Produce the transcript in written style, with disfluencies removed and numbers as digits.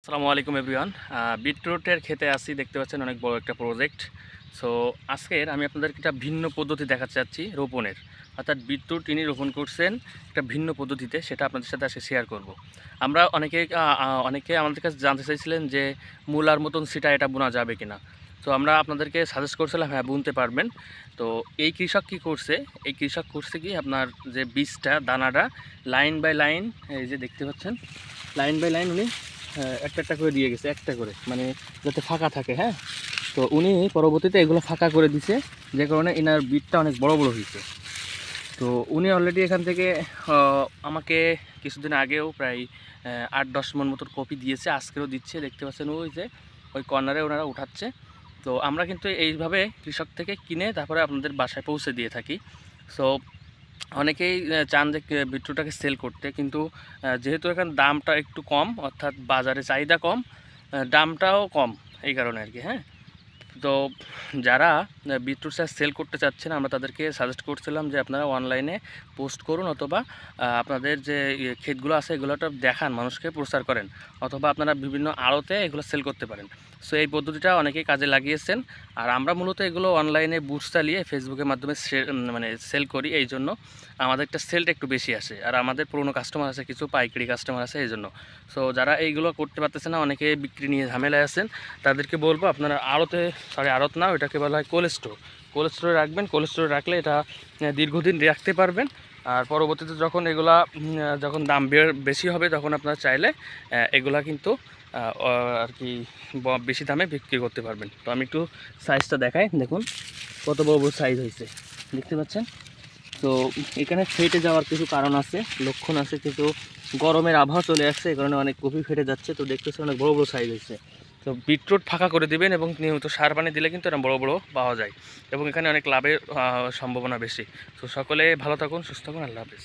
আসসালামু আলাইকুম এভরিওয়ান। বিটরুটের ক্ষেতে আসি, দেখতে পাচ্ছেন অনেক বড় একটা প্রজেক্ট। সো আজকের আমি আপনাদেরকে একটা ভিন্ন পদ্ধতি দেখাতে চাচ্ছি রোপণের। অর্থাৎ বিটরুট ইনি রোপণ করছেন একটা ভিন্ন পদ্ধতিতে, সেটা আপনাদের সাথে আজকে শেয়ার করব। আমরা অনেকে আমাদের কাছে জানতে চাইছিলেন যে মূলার মতন সিটা এটা বোনা যাবে কিনা। তো আমরা আপনাদেরকে সাজেস্ট করছিলাম হ্যাঁ বুনতে পারবেন। তো এই কৃষক কি করছে, এই কৃষক করছে কি আপনার যে বীজটা দানাটা লাইন বাই লাইন, এই যে দেখতে পাচ্ছেন লাইন বাই লাইন উনি একটা একটা করে দিয়ে গেছে, একটা করে মানে যাতে ফাঁকা থাকে। হ্যাঁ, তো উনি পরবর্তীতে এগুলো ফাঁকা করে দিছে, যে কারণে এনার বিটটা অনেক বড় বড় হয়েছে। তো উনি অলরেডি এখান থেকে আমাকে কিছুদিন আগেও প্রায় 8-10 মণ মতো কপি দিয়েছে, আজকেও দিচ্ছে। দেখতে পাচ্ছেন ওই যে ওই কর্নারে ওনারা উঠাচ্ছে। তো আমরা কিন্তু এইভাবে কৃষক থেকে কিনে তারপরে আপনাদের বাসায় পৌঁছে দিয়ে থাকি। সো অনেকেই চান যে বিট্রুটটাকে সেল করতে, কিন্তু যেহেতু এখানে দামটা একটু কম, অর্থাৎ বাজারে চাহিদা কম, দামটাও কম, এই কারণে আর কি। হ্যাঁ, তো যারা বিটরুট চাষ সেল করতে চাচ্ছেন, আমরা তাদেরকে সাজেস্ট করছিলাম যে আপনারা অনলাইনে পোস্ট করুন, অথবা আপনাদের যে ক্ষেতগুলো আছে এগুলোটা দেখান, মানুষকে প্রচার করেন, অথবা আপনারা বিভিন্ন আড়তে এগুলো সেল করতে পারেন। সো এই পদ্ধতিটা অনেকেই কাজে লাগিয়েছেন। আর আমরা মূলত এগুলো অনলাইনে বুটস চালিয়ে ফেসবুকের মাধ্যমে মানে সেল করি, এই জন্য আমাদের একটা সেলটা একটু বেশি আসে। আর আমাদের পুরনো কাস্টমার আছে, কিছু পাইকারি কাস্টমার আছে, এই জন্য। সো যারা এইগুলো করতে পারতেছে না, অনেকে বিক্রি নিয়ে ঝামেলায় আছেন, তাদেরকে বলবো আপনারা আড়ত না, ওইটাকে বলা হয় কোল্ড স্টোর। কোল্ড স্টোরে রাখবেন। কোল্ড স্টোরে রাখলে এটা দীর্ঘদিন রাখতে পারবেন। আর পরবর্তীতে যখন এগুলা যখন দাম বেশি হবে, তখন আপনারা চাইলে এগুলা কিন্তু আর কি বেশি দামে বিক্রি করতে পারবেন। তো আমি একটু সাইজটা দেখাই, দেখুন কত বড় বড় সাইজ হয়েছে, দেখতে পাচ্ছেন। তো এখানে ফেটে যাওয়ার কিছু কারণ আছে, লক্ষণ আছে, কিন্তু গরমের আবহাওয়া চলে আসছে, এই কারণে অনেক কপি ফেটে যাচ্ছে। তো দেখতেছি অনেক বড় বড় সাইজ হয়েছে। তো বিটরুট ফাঁকা করে দিবেন এবং নিয়মিত সার পানি দিলে কিন্তু এরা বড় বড় পাওয়া যায়, এবং এখানে অনেক লাভের সম্ভাবনা বেশি। তো সকলে ভালো থাকুন, সুস্থ থাকুন, আল্লাহ হাফেজ।